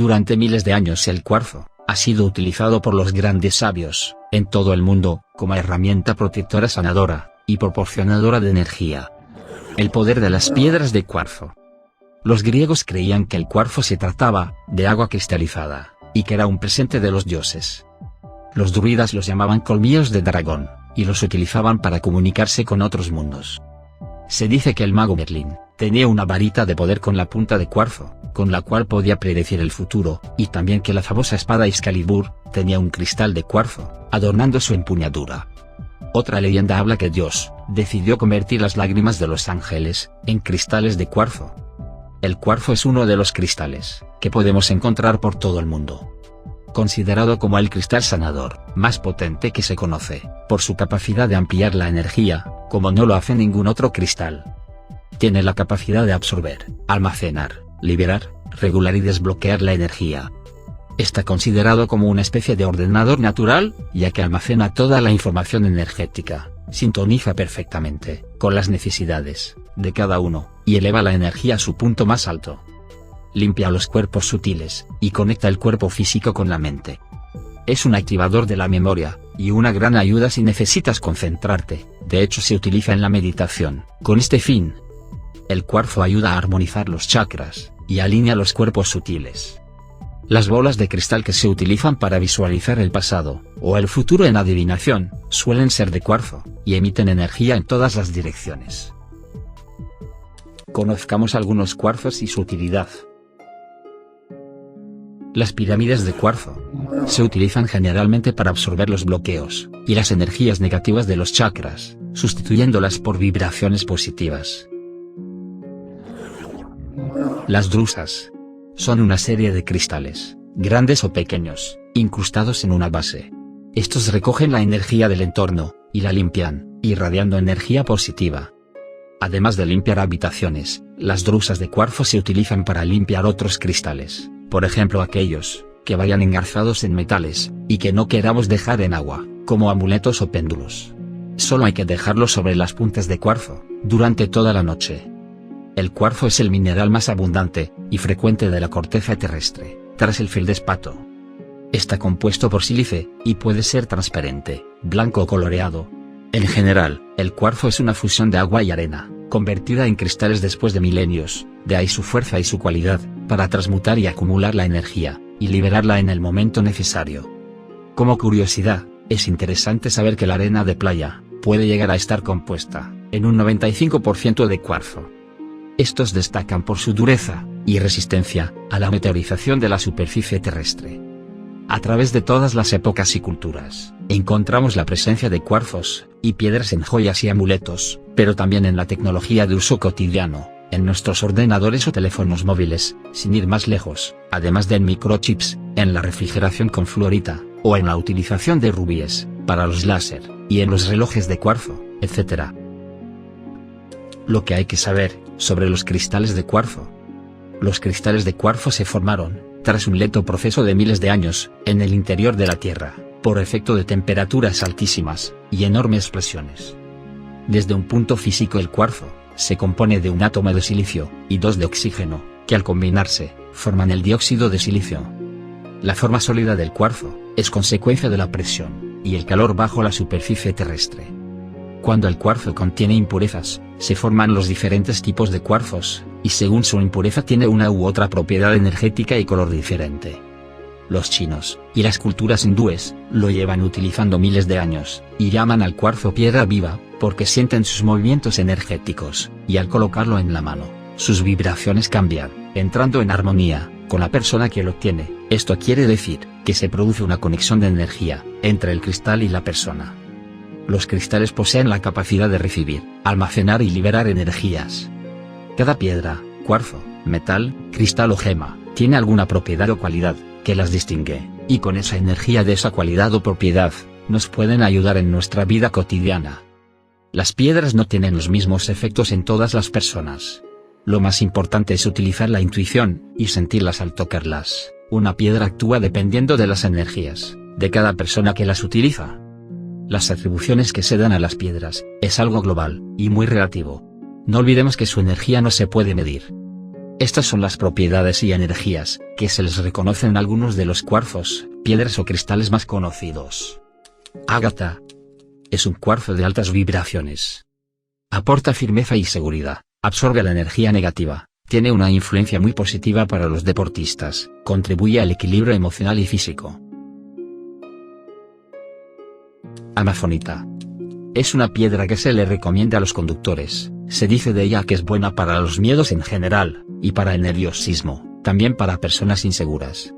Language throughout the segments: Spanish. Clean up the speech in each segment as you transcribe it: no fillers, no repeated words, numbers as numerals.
Durante miles de años el cuarzo ha sido utilizado por los grandes sabios, en todo el mundo, como herramienta protectora sanadora, y proporcionadora de energía. El poder de las piedras de cuarzo. Los griegos creían que el cuarzo se trataba de agua cristalizada, y que era un presente de los dioses. Los druidas los llamaban colmillos de dragón, y los utilizaban para comunicarse con otros mundos. Se dice que el mago Merlín tenía una varita de poder con la punta de cuarzo, con la cual podía predecir el futuro, y también que la famosa espada Excalibur tenía un cristal de cuarzo, adornando su empuñadura. Otra leyenda habla que Dios decidió convertir las lágrimas de los ángeles en cristales de cuarzo. El cuarzo es uno de los cristales que podemos encontrar por todo el mundo. Considerado como el cristal sanador más potente que se conoce, por su capacidad de ampliar la energía, como no lo hace ningún otro cristal. Tiene la capacidad de absorber, almacenar, liberar, regular y desbloquear la energía. Está considerado como una especie de ordenador natural, ya que almacena toda la información energética, sintoniza perfectamente con las necesidades de cada uno, y eleva la energía a su punto más alto. Limpia los cuerpos sutiles, y conecta el cuerpo físico con la mente. Es un activador de la memoria, y una gran ayuda si necesitas concentrarte, de hecho se utiliza en la meditación, con este fin. El cuarzo ayuda a armonizar los chakras, y alinea los cuerpos sutiles. Las bolas de cristal que se utilizan para visualizar el pasado, o el futuro en adivinación, suelen ser de cuarzo, y emiten energía en todas las direcciones. Conozcamos algunos cuarzos y su utilidad. Las pirámides de cuarzo se utilizan generalmente para absorber los bloqueos y las energías negativas de los chakras, sustituyéndolas por vibraciones positivas. Las drusas son una serie de cristales, grandes o pequeños, incrustados en una base. Estos recogen la energía del entorno y la limpian, irradiando energía positiva. Además de limpiar habitaciones, las drusas de cuarzo se utilizan para limpiar otros cristales, por ejemplo aquellos que vayan engarzados en metales, y que no queramos dejar en agua, como amuletos o péndulos. Solo hay que dejarlos sobre las puntas de cuarzo, durante toda la noche. El cuarzo es el mineral más abundante y frecuente de la corteza terrestre, tras el feldespato. Está compuesto por sílice, y puede ser transparente, blanco o coloreado. En general, el cuarzo es una fusión de agua y arena, convertida en cristales después de milenios, de ahí su fuerza y su cualidad, para transmutar y acumular la energía, y liberarla en el momento necesario. Como curiosidad, es interesante saber que la arena de playa puede llegar a estar compuesta en un 95% de cuarzo. Estos destacan por su dureza y resistencia a la meteorización de la superficie terrestre. A través de todas las épocas y culturas, encontramos la presencia de cuarzos y piedras en joyas y amuletos, pero también en la tecnología de uso cotidiano, en nuestros ordenadores o teléfonos móviles, sin ir más lejos, además de en microchips, en la refrigeración con fluorita, o en la utilización de rubíes para los láser, y en los relojes de cuarzo, etc. Lo que hay que saber sobre los cristales de cuarzo. Los cristales de cuarzo se formaron, tras un lento proceso de miles de años, en el interior de la Tierra, por efecto de temperaturas altísimas y enormes presiones. Desde un punto físico el cuarzo se compone de un átomo de silicio y dos de oxígeno, que al combinarse, forman el dióxido de silicio. La forma sólida del cuarzo es consecuencia de la presión y el calor bajo la superficie terrestre. Cuando el cuarzo contiene impurezas, se forman los diferentes tipos de cuarzos, y según su impureza tiene una u otra propiedad energética y color diferente. Los chinos, y las culturas hindúes, lo llevan utilizando miles de años, y llaman al cuarzo piedra viva, porque sienten sus movimientos energéticos, y al colocarlo en la mano, sus vibraciones cambian, entrando en armonía con la persona que lo tiene. Esto quiere decir que se produce una conexión de energía entre el cristal y la persona. Los cristales poseen la capacidad de recibir, almacenar y liberar energías. Cada piedra, cuarzo, metal, cristal o gema, tiene alguna propiedad o cualidad que las distingue, y con esa energía de esa cualidad o propiedad, nos pueden ayudar en nuestra vida cotidiana. Las piedras no tienen los mismos efectos en todas las personas. Lo más importante es utilizar la intuición y sentirlas al tocarlas. Una piedra actúa dependiendo de las energías de cada persona que las utiliza. Las atribuciones que se dan a las piedras es algo global y muy relativo. No olvidemos que su energía no se puede medir. Estas son las propiedades y energías que se les reconocen en algunos de los cuarzos, piedras o cristales más conocidos. Ágata. Es un cuarzo de altas vibraciones. Aporta firmeza y seguridad, absorbe la energía negativa, tiene una influencia muy positiva para los deportistas, contribuye al equilibrio emocional y físico. Amazonita. Es una piedra que se le recomienda a los conductores, se dice de ella que es buena para los miedos en general, y para el nerviosismo, también para personas inseguras.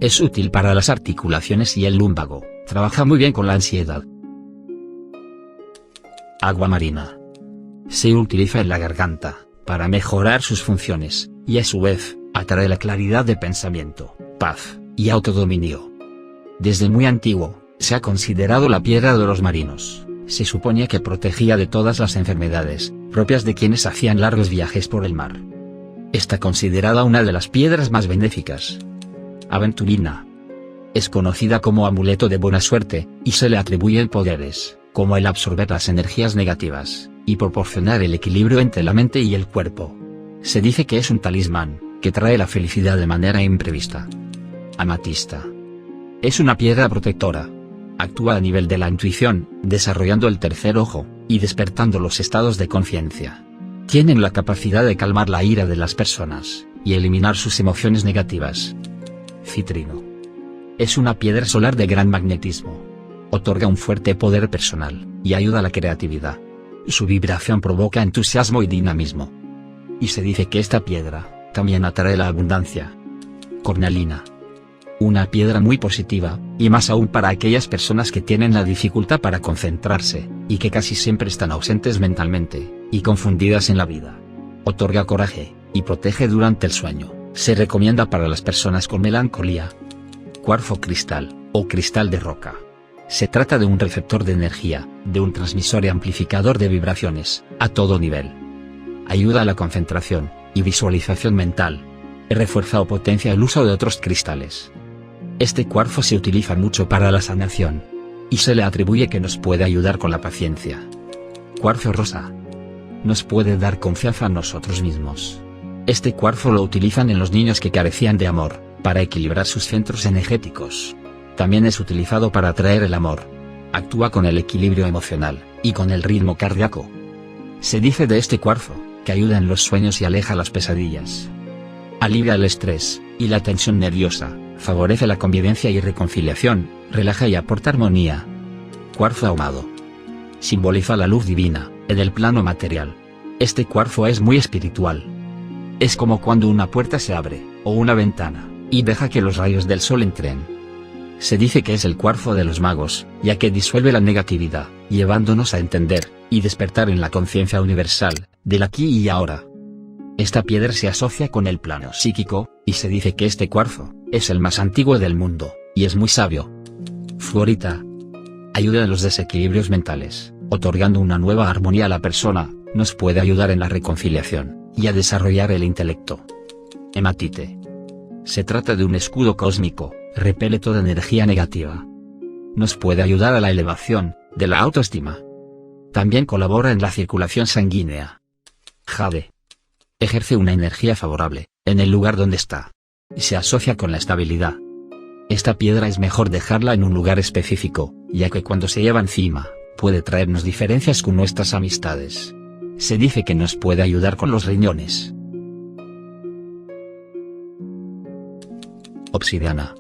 Es útil para las articulaciones y el lumbago, trabaja muy bien con la ansiedad. Agua marina. Se utiliza en la garganta, para mejorar sus funciones, y a su vez, atrae la claridad de pensamiento, paz, y autodominio. Desde muy antiguo, se ha considerado la piedra de los marinos, se suponía que protegía de todas las enfermedades, propias de quienes hacían largos viajes por el mar. Está considerada una de las piedras más benéficas. Aventurina. Es conocida como amuleto de buena suerte, y se le atribuyen poderes, como el absorber las energías negativas, y proporcionar el equilibrio entre la mente y el cuerpo. Se dice que es un talismán, que trae la felicidad de manera imprevista. Amatista. Es una piedra protectora. Actúa a nivel de la intuición, desarrollando el tercer ojo, y despertando los estados de conciencia. Tienen la capacidad de calmar la ira de las personas, y eliminar sus emociones negativas. Citrino. Es una piedra solar de gran magnetismo. Otorga un fuerte poder personal, y ayuda a la creatividad. Su vibración provoca entusiasmo y dinamismo. Y se dice que esta piedra, también atrae la abundancia. Cornalina. Una piedra muy positiva, y más aún para aquellas personas que tienen la dificultad para concentrarse, y que casi siempre están ausentes mentalmente, y confundidas en la vida. Otorga coraje, y protege durante el sueño. Se recomienda para las personas con melancolía. Cuarzo cristal, o cristal de roca. Se trata de un receptor de energía, de un transmisor y amplificador de vibraciones, a todo nivel. Ayuda a la concentración, y visualización mental. Refuerza o potencia el uso de otros cristales. Este cuarzo se utiliza mucho para la sanación. Y se le atribuye que nos puede ayudar con la paciencia. Cuarzo rosa. Nos puede dar confianza a nosotros mismos. Este cuarzo lo utilizan en los niños que carecían de amor, para equilibrar sus centros energéticos. También es utilizado para atraer el amor. Actúa con el equilibrio emocional, y con el ritmo cardíaco. Se dice de este cuarzo, que ayuda en los sueños y aleja las pesadillas. Alivia el estrés, y la tensión nerviosa, favorece la convivencia y reconciliación, relaja y aporta armonía. Cuarzo ahumado. Simboliza la luz divina, en el plano material. Este cuarzo es muy espiritual. Es como cuando una puerta se abre, o una ventana, y deja que los rayos del sol entren. Se dice que es el cuarzo de los magos, ya que disuelve la negatividad, llevándonos a entender, y despertar en la conciencia universal, del aquí y ahora. Esta piedra se asocia con el plano psíquico, y se dice que este cuarzo, es el más antiguo del mundo, y es muy sabio. Fluorita. Ayuda en los desequilibrios mentales, otorgando una nueva armonía a la persona, nos puede ayudar en la reconciliación, y a desarrollar el intelecto. Hematite. Se trata de un escudo cósmico, repele toda energía negativa. Nos puede ayudar a la elevación, de la autoestima. También colabora en la circulación sanguínea. Jade. Ejerce una energía favorable, en el lugar donde está. Se asocia con la estabilidad. Esta piedra es mejor dejarla en un lugar específico, ya que cuando se lleva encima, puede traernos diferencias con nuestras amistades. Se dice que nos puede ayudar con los riñones. Obsidiana.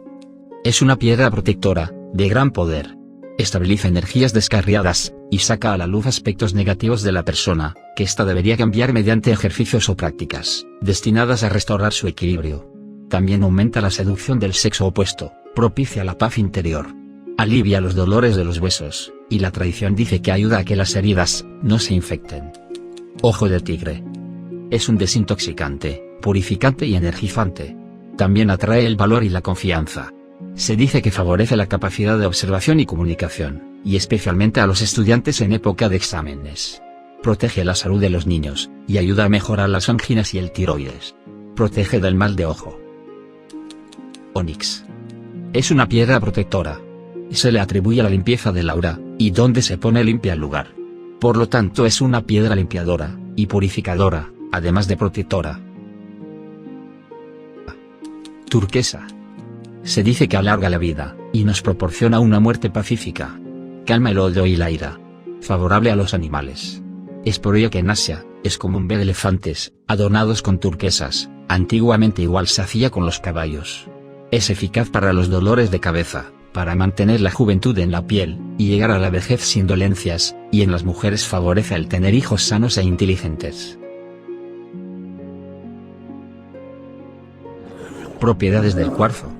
Es una piedra protectora, de gran poder. Estabiliza energías descarriadas, y saca a la luz aspectos negativos de la persona, que ésta debería cambiar mediante ejercicios o prácticas, destinadas a restaurar su equilibrio. También aumenta la seducción del sexo opuesto, propicia la paz interior. Alivia los dolores de los huesos, y la tradición dice que ayuda a que las heridas, no se infecten. Ojo de tigre. Es un desintoxicante, purificante y energizante. También atrae el valor y la confianza. Se dice que favorece la capacidad de observación y comunicación, y especialmente a los estudiantes en época de exámenes. Protege la salud de los niños, y ayuda a mejorar las anginas y el tiroides. Protege del mal de ojo. Onix. Es una piedra protectora. Se le atribuye la limpieza del aura, y donde se pone limpia el lugar. Por lo tanto es una piedra limpiadora, y purificadora, además de protectora. Turquesa. Se dice que alarga la vida, y nos proporciona una muerte pacífica. Calma el odio y la ira. Favorable a los animales. Es por ello que en Asia, es común ver elefantes, adornados con turquesas. Antiguamente igual se hacía con los caballos. Es eficaz para los dolores de cabeza, para mantener la juventud en la piel, y llegar a la vejez sin dolencias, y en las mujeres favorece el tener hijos sanos e inteligentes. Propiedades del cuarzo.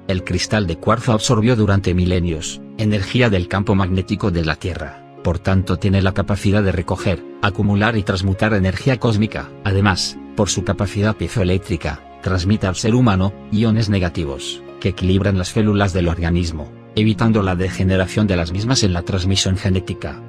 El cristal de cuarzo absorbió durante milenios energía del campo magnético de la Tierra, por tanto tiene la capacidad de recoger, acumular y transmutar energía cósmica. Además, por su capacidad piezoeléctrica, transmite al ser humano iones negativos, que equilibran las células del organismo, evitando la degeneración de las mismas en la transmisión genética.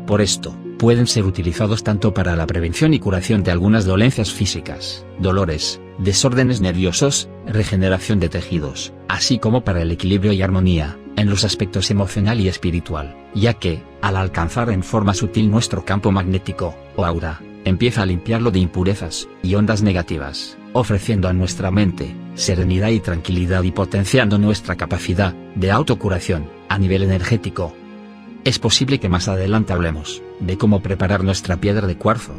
Por esto, pueden ser utilizados tanto para la prevención y curación de algunas dolencias físicas, dolores, desórdenes nerviosos, regeneración de tejidos, así como para el equilibrio y armonía, en los aspectos emocional y espiritual, ya que, al alcanzar en forma sutil nuestro campo magnético, o aura, empieza a limpiarlo de impurezas y ondas negativas, ofreciendo a nuestra mente serenidad y tranquilidad y potenciando nuestra capacidad de autocuración a nivel energético. Es posible que más adelante hablemos de cómo preparar nuestra piedra de cuarzo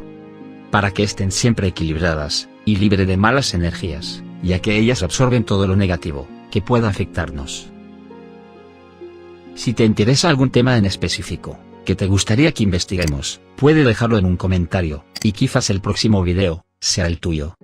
para que estén siempre equilibradas y libre de malas energías, ya que ellas absorben todo lo negativo que pueda afectarnos. Si te interesa algún tema en específico que te gustaría que investiguemos, puede dejarlo en un comentario, y quizás el próximo video sea el tuyo.